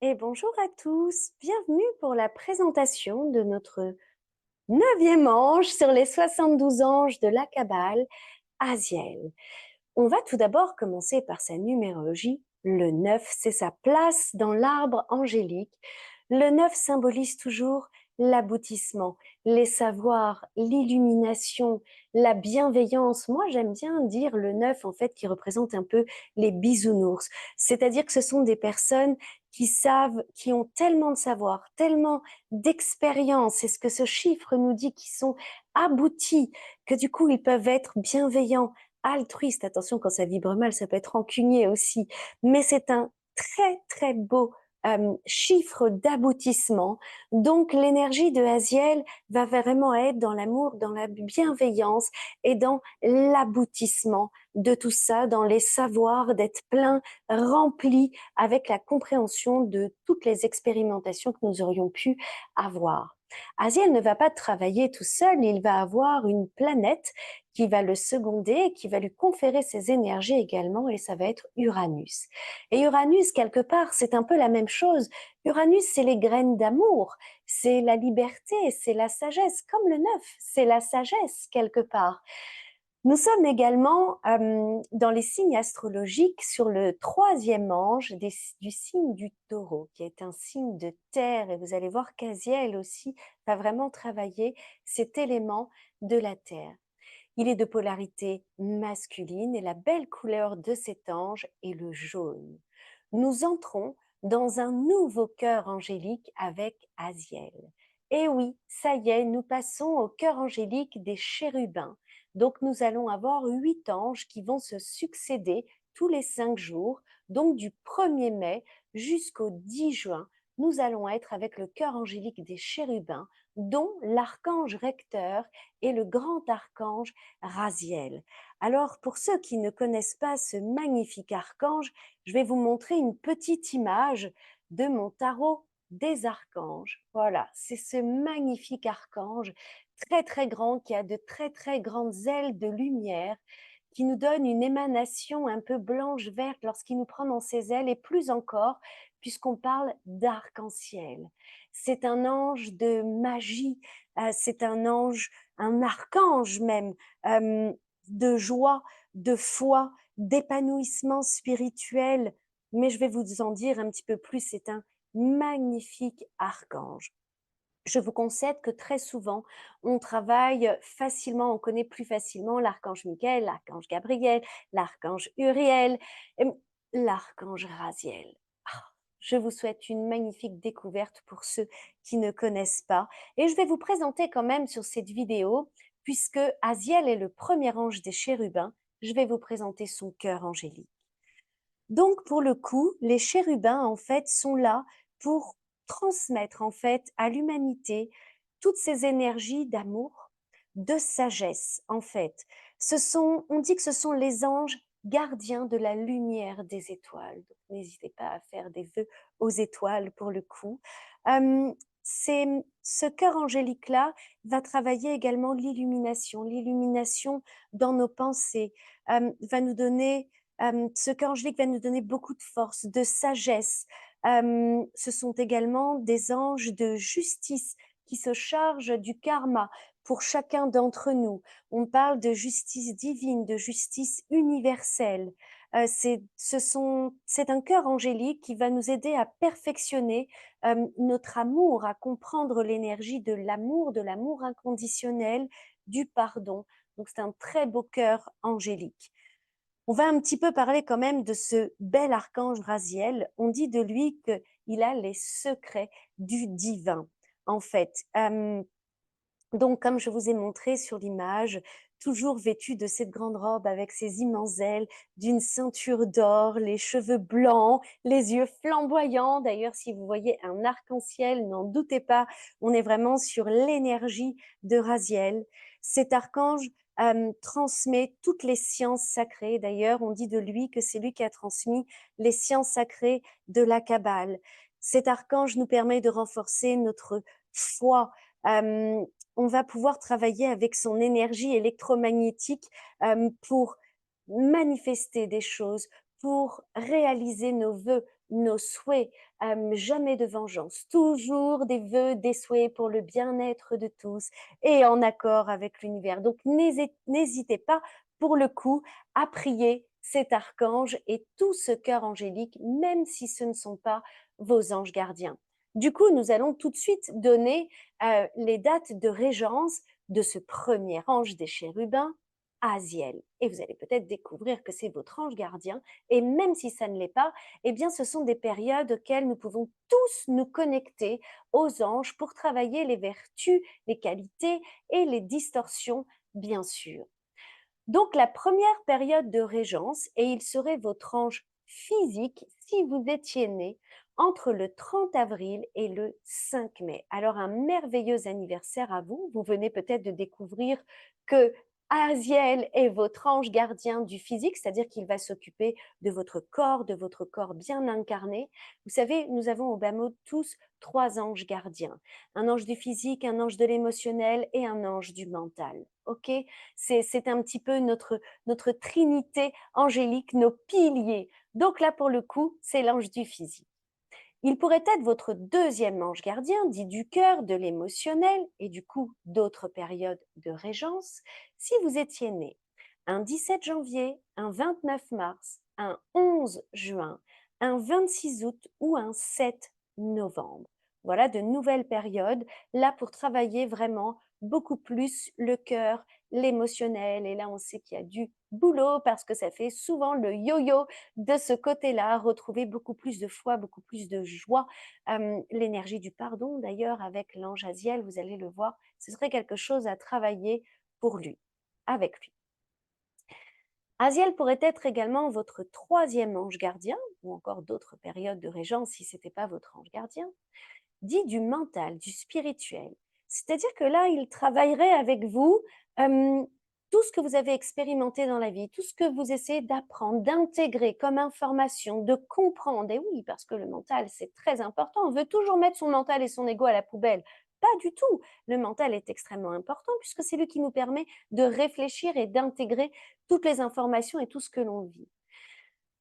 Et bonjour à tous, bienvenue pour la présentation de notre neuvième ange sur les 72 anges de la Kabbale, Aziel. On va tout d'abord commencer par sa numérologie. Le 9, c'est sa place dans l'arbre angélique. Le 9 symbolise toujours l'aboutissement, les savoirs, l'illumination, la bienveillance. Moi, j'aime bien dire le 9, en fait, qui représente un peu les bisounours. C'est-à-dire que ce sont des personnes qui savent, qui ont tellement de savoir, tellement d'expérience, c'est ce que ce chiffre nous dit, qui sont aboutis, que du coup, ils peuvent être bienveillants, altruiste. Attention, quand ça vibre mal, ça peut être rancunier aussi. Mais c'est un très, très beau chiffre d'aboutissement. Donc, l'énergie de Aziel va vraiment être dans l'amour, dans la bienveillance et dans l'aboutissement de tout ça, dans les savoirs, d'être plein, rempli avec la compréhension de toutes les expérimentations que nous aurions pu avoir. Aziel ne va pas travailler tout seul, il va avoir une planète qui va le seconder, qui va lui conférer ses énergies également, et ça va être Uranus. Et Uranus, quelque part, c'est un peu la même chose. Uranus, c'est les graines d'amour, c'est la liberté, c'est la sagesse, comme le 9, c'est la sagesse, quelque part. Nous sommes également dans les signes astrologiques sur le troisième ange du signe du taureau, qui est un signe de terre. Et vous allez voir qu'Aziel aussi va vraiment travailler cet élément de la terre. Il est de polarité masculine et la belle couleur de cet ange est le jaune. Nous entrons dans un nouveau cœur angélique avec Aziel. Et oui, ça y est, nous passons au cœur angélique des chérubins. Donc nous allons avoir 8 anges qui vont se succéder tous les 5 jours. Donc du 1er mai jusqu'au 10 juin, nous allons être avec le cœur angélique des chérubins, dont l'archange recteur et le grand archange Raziel. Alors, pour ceux qui ne connaissent pas ce magnifique archange, je vais vous montrer une petite image de mon tarot des archanges. Voilà, c'est ce magnifique archange très très grand qui a de très très grandes ailes de lumière qui nous donne une émanation un peu blanche-verte lorsqu'il nous prend dans ses ailes et plus encore puisqu'on parle d'arc-en-ciel. C'est un ange de magie, c'est un ange, un archange même, de joie, de foi, d'épanouissement spirituel. Mais je vais vous en dire un petit peu plus, c'est un magnifique archange. Je vous concède que très souvent, on travaille facilement, on connaît plus facilement l'archange Michael, l'archange Gabriel, l'archange Uriel, l'archange Raziel. Ah, je vous souhaite une magnifique découverte pour ceux qui ne connaissent pas. Et je vais vous présenter quand même sur cette vidéo, puisque Aziel est le premier ange des chérubins, je vais vous présenter son cœur angélique. Donc, pour le coup, les chérubins, en fait, sont là pour transmettre, en fait, à l'humanité toutes ces énergies d'amour, de sagesse, en fait. On dit que ce sont les anges gardiens de la lumière des étoiles. Donc, n'hésitez pas à faire des vœux aux étoiles pour le coup. Ce cœur angélique-là va travailler également l'illumination dans nos pensées, va nous donner ce cœur angélique va nous donner beaucoup de force, de sagesse. Ce sont également des anges de justice qui se chargent du karma pour chacun d'entre nous. On parle de justice divine, de justice universelle. C'est un cœur angélique qui va nous aider à perfectionner notre amour, à comprendre l'énergie de l'amour inconditionnel, du pardon. Donc c'est un très beau cœur angélique. On va un petit peu parler quand même de ce bel archange Raziel. On dit de lui qu'il a les secrets du divin, en fait. Donc, comme je vous ai montré sur l'image, toujours vêtu de cette grande robe avec ses immenses ailes, d'une ceinture d'or, les cheveux blancs, les yeux flamboyants. D'ailleurs, si vous voyez un arc-en-ciel, n'en doutez pas, on est vraiment sur l'énergie de Raziel. Cet archange transmet toutes les sciences sacrées. D'ailleurs, on dit de lui que c'est lui qui a transmis les sciences sacrées de la Kabbale. Cet archange nous permet de renforcer notre foi. Euh, on va pouvoir travailler avec son énergie électromagnétique pour manifester des choses, pour réaliser nos vœux, nos souhaits, jamais de vengeance, toujours des vœux, des souhaits pour le bien-être de tous et en accord avec l'univers. Donc n'hésitez pas pour le coup à prier cet archange et tout ce cœur angélique, même si ce ne sont pas vos anges gardiens. Du coup, nous allons tout de suite donner les dates de régence de ce premier ange des chérubins, Aziel. Et vous allez peut-être découvrir que c'est votre ange gardien. Et même si ça ne l'est pas, eh bien, ce sont des périodes auxquelles nous pouvons tous nous connecter aux anges pour travailler les vertus, les qualités et les distorsions, bien sûr. Donc, la première période de régence, et il serait votre ange physique si vous étiez né entre le 30 avril et le 5 mai. Alors, un merveilleux anniversaire à vous. Vous venez peut-être de découvrir que Aziel est votre ange gardien du physique, c'est-à-dire qu'il va s'occuper de votre corps bien incarné. Vous savez, nous avons au Bamo tous trois anges gardiens. Un ange du physique, un ange de l'émotionnel et un ange du mental. OK? C'est un petit peu notre trinité angélique, nos piliers. Donc là, pour le coup, c'est l'ange du physique. Il pourrait être votre deuxième ange gardien, dit du cœur, de l'émotionnel et du coup d'autres périodes de régence, si vous étiez né un 17 janvier, un 29 mars, un 11 juin, un 26 août ou un 7 novembre. Voilà de nouvelles périodes, là pour travailler vraiment beaucoup plus le cœur, l'émotionnel. Et là, on sait qu'il y a du boulot parce que ça fait souvent le yo-yo de ce côté-là, retrouver beaucoup plus de foi, beaucoup plus de joie. L'énergie du pardon, d'ailleurs, avec l'ange Aziel, vous allez le voir, ce serait quelque chose à travailler pour lui, avec lui. Aziel pourrait être également votre troisième ange gardien, ou encore d'autres périodes de régence si ce n'était pas votre ange gardien, dit du mental, du spirituel. C'est-à-dire que là, il travaillerait avec vous tout ce que vous avez expérimenté dans la vie, tout ce que vous essayez d'apprendre, d'intégrer comme information, de comprendre. Et oui, parce que le mental, c'est très important. On veut toujours mettre son mental et son ego à la poubelle. Pas du tout. Le mental est extrêmement important puisque c'est lui qui nous permet de réfléchir et d'intégrer toutes les informations et tout ce que l'on vit.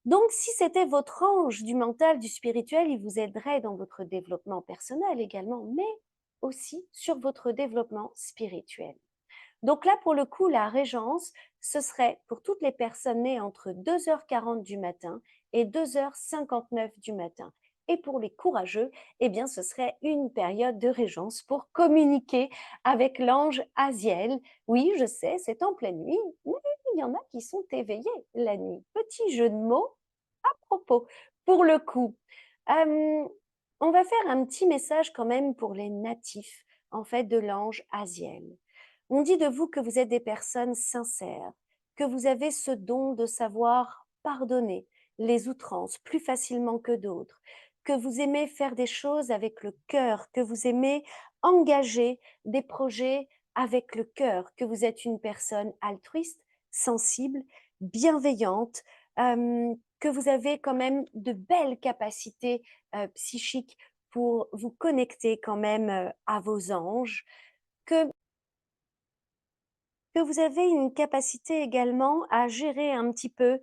Donc, si c'était votre ange du mental, du spirituel, il vous aiderait dans votre développement personnel également, mais aussi sur votre développement spirituel. Donc là, pour le coup, la régence, ce serait pour toutes les personnes nées entre 2h40 du matin et 2h59 du matin. Et pour les courageux, eh bien, ce serait une période de régence pour communiquer avec l'ange Aziel. Oui, je sais, c'est en pleine nuit, mais il y en a qui sont éveillés la nuit. Petit jeu de mots à propos, pour le coup. On va faire un petit message quand même pour les natifs, en fait, de l'ange Aziel. On dit de vous que vous êtes des personnes sincères, que vous avez ce don de savoir pardonner les outrances plus facilement que d'autres, que vous aimez faire des choses avec le cœur, que vous aimez engager des projets avec le cœur, que vous êtes une personne altruiste, sensible, bienveillante, que vous avez quand même de belles capacités psychiques pour vous connecter quand même à vos anges, que vous avez une capacité également à gérer un petit peu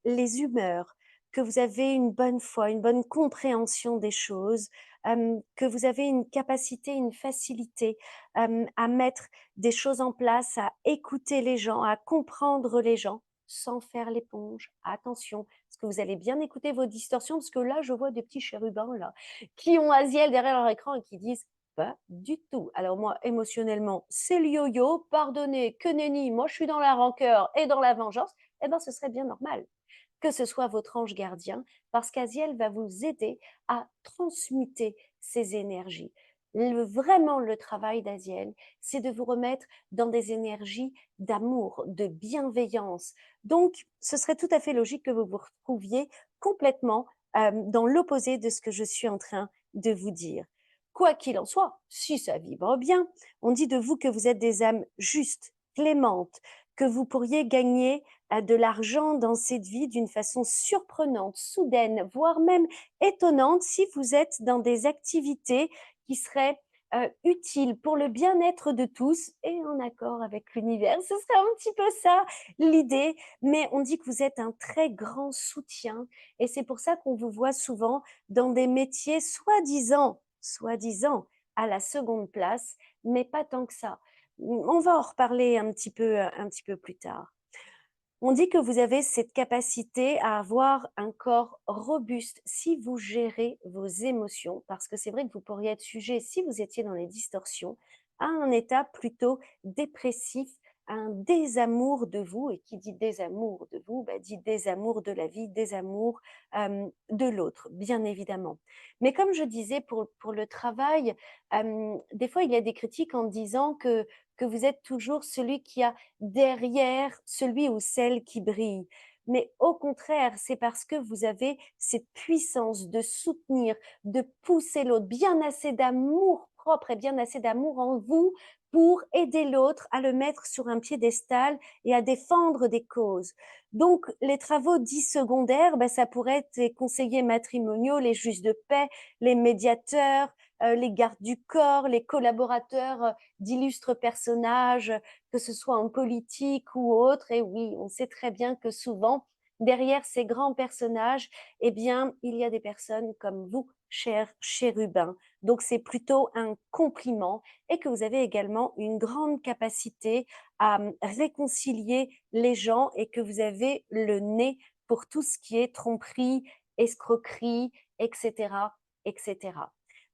les humeurs, que vous avez une bonne foi, une bonne compréhension des choses, que vous avez une capacité, une facilité à mettre des choses en place, à écouter les gens, à comprendre les gens sans faire l'éponge. Attention, parce que vous allez bien écouter vos distorsions, parce que là, je vois des petits chérubins là, qui ont Asiel derrière leur écran et qui disent pas du tout. Alors moi, émotionnellement, c'est le yo-yo, pardonnez, que nenni, moi je suis dans la rancœur et dans la vengeance, eh bien ce serait bien normal que ce soit votre ange gardien, parce qu'Aziel va vous aider à transmuter ces énergies. Vraiment, le travail d'Aziel, c'est de vous remettre dans des énergies d'amour, de bienveillance. Donc, ce serait tout à fait logique que vous vous retrouviez complètement dans l'opposé de ce que je suis en train de vous dire. Quoi qu'il en soit, si ça vibre bien, on dit de vous que vous êtes des âmes justes, clémentes, que vous pourriez gagner de l'argent dans cette vie d'une façon surprenante, soudaine, voire même étonnante si vous êtes dans des activités qui seraient utile pour le bien-être de tous et en accord avec l'univers. Ce serait un petit peu ça l'idée, mais on dit que vous êtes un très grand soutien et c'est pour ça qu'on vous voit souvent dans des métiers soi-disant à la seconde place, mais pas tant que ça. On va en reparler un petit peu plus tard. On dit que vous avez cette capacité à avoir un corps robuste si vous gérez vos émotions, parce que c'est vrai que vous pourriez être sujet, si vous étiez dans les distorsions, à un état plutôt dépressif, un désamour de vous. Et qui dit désamour de vous, bah, dit désamour de la vie, désamour de l'autre, bien évidemment. Mais comme je disais pour le travail, des fois il y a des critiques en disant que vous êtes toujours celui qui a derrière celui ou celle qui brille. Mais au contraire, c'est parce que vous avez cette puissance de soutenir, de pousser l'autre, bien assez d'amour propre et bien assez d'amour en vous pour aider l'autre à le mettre sur un piédestal et à défendre des causes. Donc, les travaux dits secondaires, ben, ça pourrait être les conseillers matrimoniaux, les juges de paix, les médiateurs, les gardes du corps, les collaborateurs d'illustres personnages, que ce soit en politique ou autre. Et oui, on sait très bien que souvent, derrière ces grands personnages, eh bien, il y a des personnes comme vous, chers chérubins. Donc, c'est plutôt un compliment et que vous avez également une grande capacité à réconcilier les gens et que vous avez le nez pour tout ce qui est tromperie, escroquerie, etc., etc.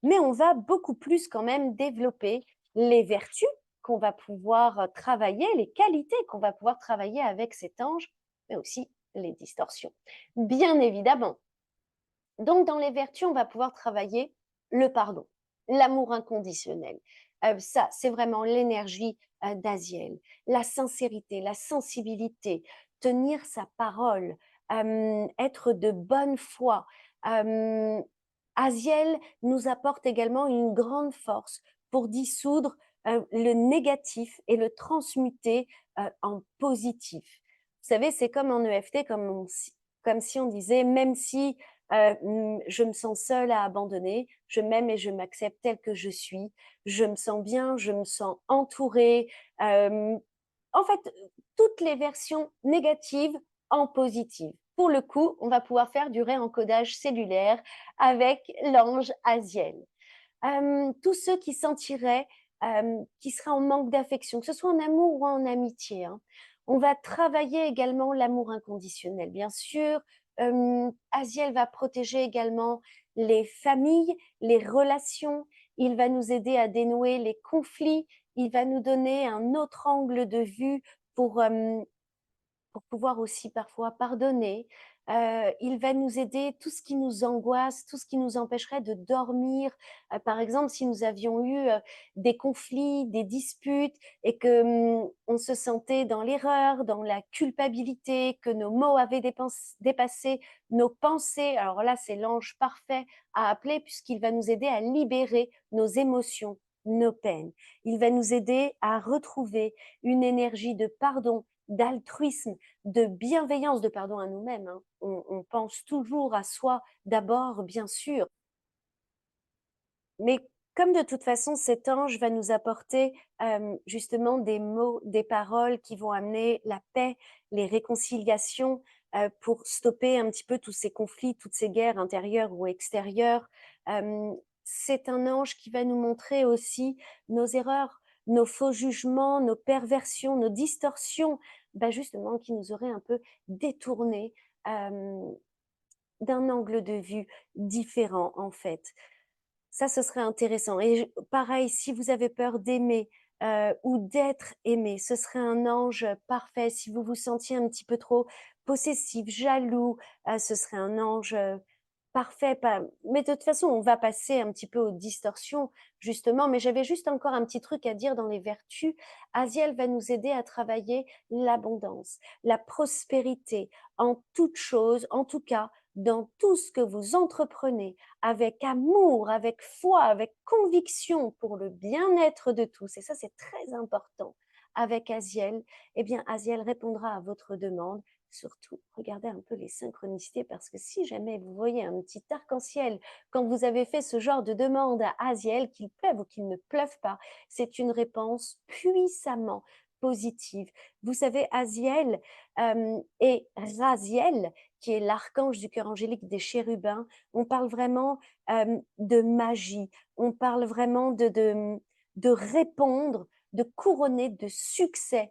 Mais on va beaucoup plus quand même développer les vertus qu'on va pouvoir travailler, les qualités qu'on va pouvoir travailler avec cet ange, mais aussi les distorsions, bien évidemment. Donc, dans les vertus, on va pouvoir travailler le pardon, l'amour inconditionnel. Ça, c'est vraiment l'énergie d'Aziel. La sincérité, la sensibilité, tenir sa parole, être de bonne foi. Aziel nous apporte également une grande force pour dissoudre le négatif et le transmuter en positif. Vous savez, c'est comme en EFT, comme si on disait, même si je me sens seule à abandonner, je m'aime et je m'accepte telle que je suis, je me sens bien, je me sens entourée. Euh, en fait, toutes les versions négatives en positive. Pour le coup, on va pouvoir faire du réencodage cellulaire avec l'ange Asiel. Tous ceux qui sentiraient, qui seraient en manque d'affection, que ce soit en amour ou en amitié, hein. On va travailler également l'amour inconditionnel, bien sûr. Asiel va protéger également les familles, les relations. Il va nous aider à dénouer les conflits. Il va nous donner un autre angle de vue pour, pour pouvoir aussi parfois pardonner. Il va nous aider tout ce qui nous angoisse, tout ce qui nous empêcherait de dormir. Par exemple, si nous avions eu des conflits, des disputes et que on se sentait dans l'erreur, dans la culpabilité, que nos mots avaient dépassé nos pensées. Alors là, c'est l'ange parfait à appeler puisqu'il va nous aider à libérer nos émotions, nos peines. Il va nous aider à retrouver une énergie de pardon, d'altruisme, de bienveillance, de pardon à nous-mêmes, hein. On pense toujours à soi d'abord, bien sûr, mais comme de toute façon, cet ange va nous apporter justement des mots, des paroles qui vont amener la paix, les réconciliations pour stopper un petit peu tous ces conflits, toutes ces guerres intérieures ou extérieures. Euh, c'est un ange qui va nous montrer aussi nos erreurs, nos faux jugements, nos perversions, nos distorsions, bah justement qui nous auraient un peu détournés d'un angle de vue différent en fait. Ça, ce serait intéressant. Et pareil, si vous avez peur d'aimer ou d'être aimé, ce serait un ange parfait. Si vous vous sentiez un petit peu trop possessif, jaloux, ce serait un ange parfait. Mais de toute façon, on va passer un petit peu aux distorsions, justement. Mais j'avais juste encore un petit truc à dire dans les vertus. Asiel va nous aider à travailler l'abondance, la prospérité en toute chose, en tout cas, dans tout ce que vous entreprenez avec amour, avec foi, avec conviction pour le bien-être de tous, et ça c'est très important avec Asiel, eh bien Asiel répondra à votre demande surtout, regardez un peu les synchronicités parce que si jamais vous voyez un petit arc-en-ciel quand vous avez fait ce genre de demande à Aziel, qu'il pleuve ou qu'il ne pleuve pas, c'est une réponse puissamment positive. Vous savez, Aziel et Raziel, qui est l'archange du cœur angélique des chérubins, on parle vraiment de magie, on parle vraiment de répondre, de couronner de succès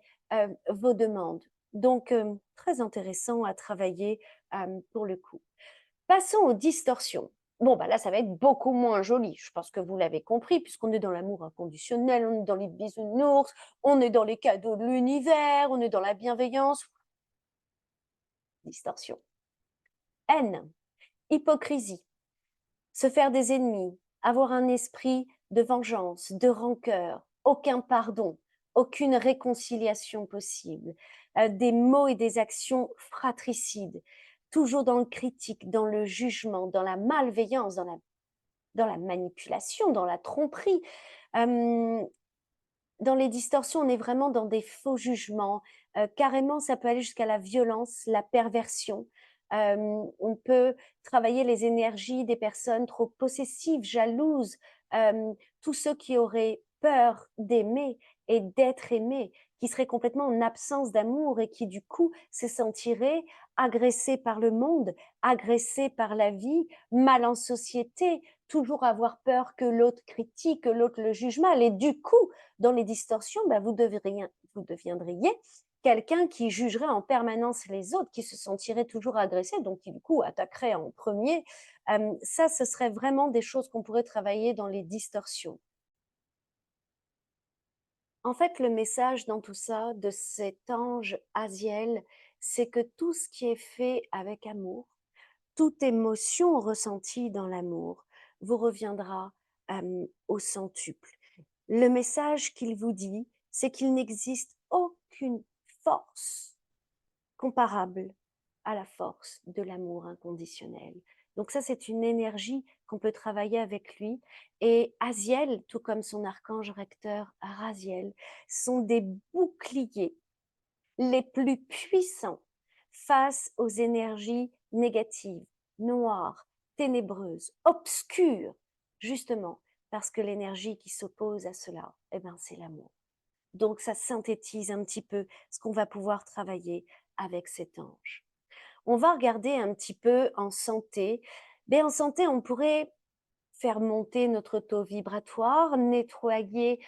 vos demandes. Donc, très intéressant à travailler pour le coup. Passons aux distorsions. Bon, bah là, ça va être beaucoup moins joli. Je pense que vous l'avez compris, puisqu'on est dans l'amour inconditionnel, on est dans les bisounours, on est dans les cadeaux de l'univers, on est dans la bienveillance. Distorsion. Haine, hypocrisie, se faire des ennemis, avoir un esprit de vengeance, de rancœur, aucun pardon, aucune réconciliation possible, des mots et des actions fratricides, toujours dans le critique, dans le jugement, dans la malveillance, dans la manipulation, dans la tromperie. Dans les distorsions, on est vraiment dans des faux jugements. Carrément, ça peut aller jusqu'à la violence, la perversion. On peut travailler les énergies des personnes trop possessives, jalouses, tous ceux qui auraient peur d'aimer et d'être aimés, qui seraient complètement en absence d'amour et qui du coup se sentiraient agressés par le monde, agressés par la vie, mal en société, toujours avoir peur que l'autre critique, que l'autre le juge mal. Et du coup, dans les distorsions, bah, vous deviendriez quelqu'un qui jugerait en permanence les autres, qui se sentirait toujours agressé, donc qui du coup attaquerait en premier. Ça, ce serait vraiment des choses qu'on pourrait travailler dans les distorsions. En fait, le message dans tout ça de cet ange Aziel, c'est que tout ce qui est fait avec amour, toute émotion ressentie dans l'amour vous reviendra au centuple. Le message qu'il vous dit, c'est qu'il n'existe aucune force comparable à la force de l'amour inconditionnel. Donc ça, c'est une énergie qu'on peut travailler avec lui. Et Aziel, tout comme son archange recteur Raziel, sont des boucliers les plus puissants face aux énergies négatives, noires, ténébreuses, obscures, justement parce que l'énergie qui s'oppose à cela, eh ben, c'est l'amour. Donc ça synthétise un petit peu ce qu'on va pouvoir travailler avec cet ange. On va regarder un petit peu en santé. Mais en santé, on pourrait faire monter notre taux vibratoire, nettoyer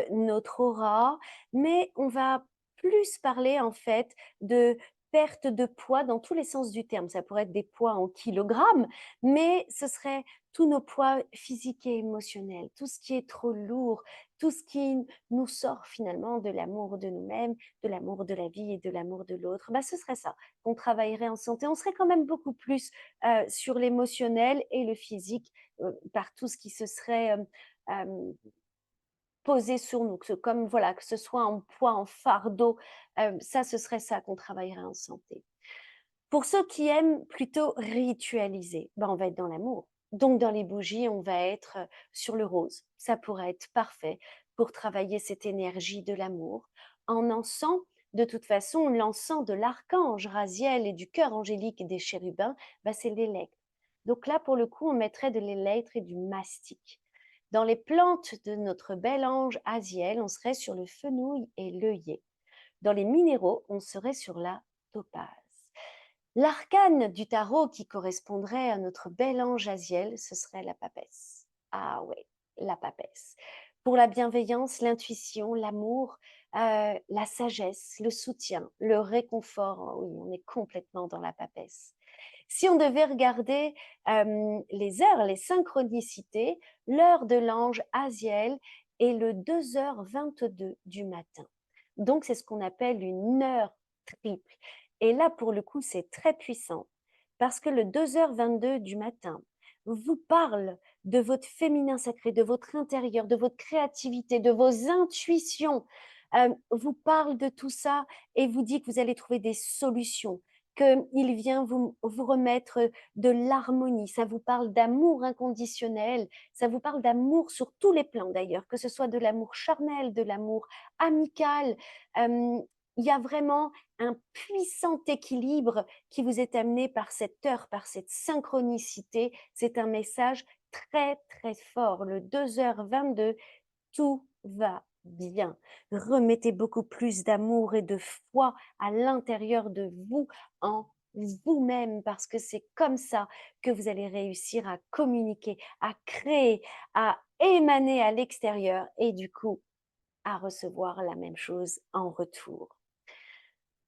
notre aura, mais on va plus parler en fait de perte de poids dans tous les sens du terme. Ça pourrait être des poids en kilogrammes, mais ce serait tous nos poids physiques et émotionnels, tout ce qui est trop lourd, tout ce qui nous sort finalement de l'amour de nous-mêmes, de l'amour de la vie et de l'amour de l'autre. Bah, ce serait ça qu'on travaillerait en santé. On serait quand même beaucoup plus sur l'émotionnel et le physique par tout ce qui se serait posé sur nous, comme voilà, que ce soit en poids, en fardeau, ça, ce serait ça qu'on travaillerait en santé. Pour ceux qui aiment plutôt ritualiser, ben, on va être dans l'amour. Donc, dans les bougies, on va être sur le rose. Ça pourrait être parfait pour travailler cette énergie de l'amour. En encens, de toute façon, l'encens de l'archange Raziel et du cœur angélique des chérubins, ben, c'est l'électre. Donc là, pour le coup, on mettrait de l'électre et du mastic. Dans les plantes de notre bel ange Aziel, on serait sur le fenouil et l'œillet. Dans les minéraux, on serait sur la topaze. L'arcane du tarot qui correspondrait à notre bel ange Aziel, ce serait la papesse. Ah ouais, la papesse. Pour la bienveillance, l'intuition, l'amour, la sagesse, le soutien, le réconfort, oui, on est complètement dans la papesse. Si on devait regarder les heures, les synchronicités, l'heure de l'ange Aziel est le 2h22 du matin. Donc, c'est ce qu'on appelle une heure triple. Et là, pour le coup, c'est très puissant parce que le 2h22 du matin vous parle de votre féminin sacré, de votre intérieur, de votre créativité, de vos intuitions, vous parle de tout ça et vous dit que vous allez trouver des solutions, qu'il vient vous remettre de l'harmonie. Ça vous parle d'amour inconditionnel, ça vous parle d'amour sur tous les plans d'ailleurs, que ce soit de l'amour charnel, de l'amour amical. il y a vraiment un puissant équilibre qui vous est amené par cette heure, par cette synchronicité. C'est un message très, très fort. Le 2h22, tout va bien. Remettez beaucoup plus d'amour et de foi à l'intérieur de vous, en vous-même, parce que c'est comme ça que vous allez réussir à communiquer, à créer, à émaner à l'extérieur et du coup, à recevoir la même chose en retour.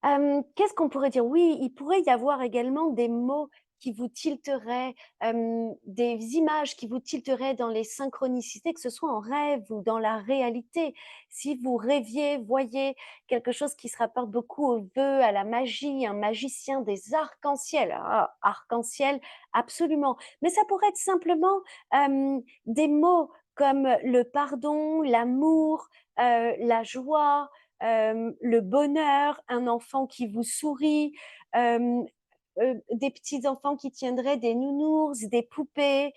Qu'est-ce qu'on pourrait dire? Oui, il pourrait y avoir également des mots qui vous tilteraient, des images qui vous tilteraient dans les synchronicités, que ce soit en rêve ou dans la réalité. Si vous rêviez, voyez quelque chose qui se rapporte beaucoup aux vœux, à la magie, un magicien, des arcs-en-ciel. Ah, arc-en-ciel, absolument. Mais ça pourrait être simplement, des mots comme le pardon, l'amour, la joie, le bonheur, un enfant qui vous sourit, des petits enfants qui tiendraient des nounours, des poupées.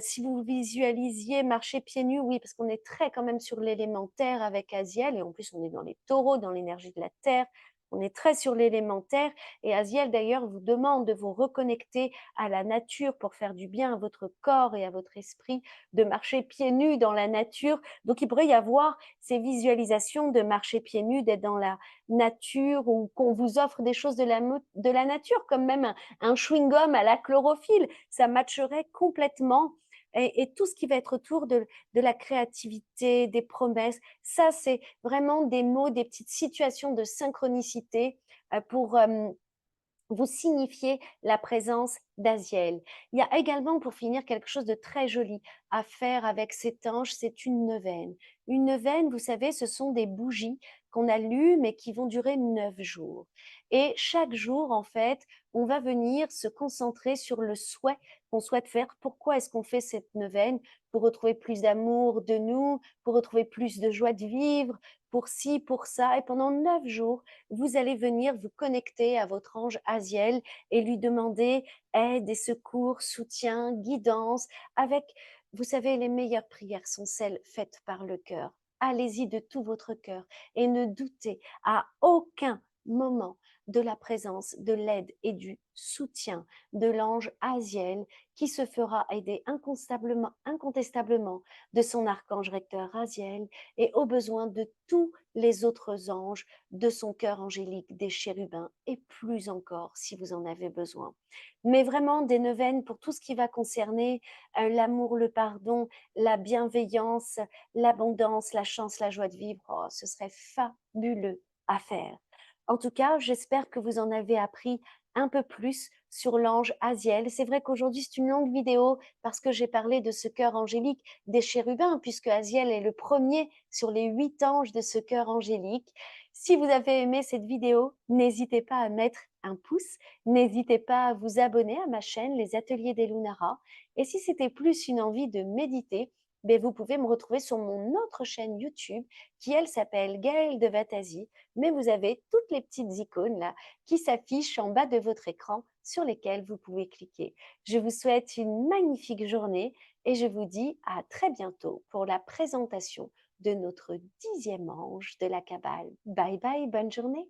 Si vous visualisiez marcher pieds nus, oui, parce qu'on est très quand même sur l'élémentaire avec Asiel, et en plus on est dans les taureaux, dans l'énergie de la terre. On est très sur l'élémentaire et Asiel d'ailleurs vous demande de vous reconnecter à la nature pour faire du bien à votre corps et à votre esprit, de marcher pieds nus dans la nature. Donc il pourrait y avoir ces visualisations de marcher pieds nus, d'être dans la nature ou qu'on vous offre des choses de la nature, comme même un chewing-gum à la chlorophylle. Ça matcherait complètement. Et tout ce qui va être autour de la créativité, des promesses, ça, c'est vraiment des mots, des petites situations de synchronicité pour vous signifiez la présence d'Asiel. Il y a également, pour finir, quelque chose de très joli à faire avec cet ange, c'est une neuvaine. Une neuvaine, vous savez, ce sont des bougies qu'on allume et qui vont durer 9 jours. Et chaque jour, en fait, on va venir se concentrer sur le souhait qu'on souhaite faire. Pourquoi est-ce qu'on fait cette neuvaine? Pour retrouver plus d'amour de nous, pour retrouver plus de joie de vivre, pour ci, pour ça. Et pendant 9 jours, vous allez venir vous connecter à votre ange Asiel et lui demander aide et secours, soutien, guidance, avec, vous savez, les meilleures prières sont celles faites par le cœur. Allez-y de tout votre cœur et ne doutez à aucun moment de la présence, de l'aide et du soutien de l'ange Asiel qui se fera aider incontestablement de son archange recteur Asiel et au besoin de tous les autres anges de son cœur angélique, des chérubins et plus encore si vous en avez besoin. Mais vraiment des neuvaines pour tout ce qui va concerner l'amour, le pardon, la bienveillance, l'abondance, la chance, la joie de vivre. Oh, ce serait fabuleux à faire. En tout cas, j'espère que vous en avez appris un peu plus sur l'ange Asiel. C'est vrai qu'aujourd'hui, c'est une longue vidéo parce que j'ai parlé de ce cœur angélique des chérubins, puisque Asiel est le premier sur les 8 anges de ce cœur angélique. Si vous avez aimé cette vidéo, n'hésitez pas à mettre un pouce, n'hésitez pas à vous abonner à ma chaîne Les Ateliers des Lunara. Et si c'était plus une envie de méditer, ben vous pouvez me retrouver sur mon autre chaîne YouTube qui, elle, s'appelle Gaëlle de Vatasie. Mais vous avez toutes les petites icônes là qui s'affichent en bas de votre écran sur lesquelles vous pouvez cliquer. Je vous souhaite une magnifique journée et je vous dis à très bientôt pour la présentation de notre 10e ange de la Kabbale. Bye bye, bonne journée.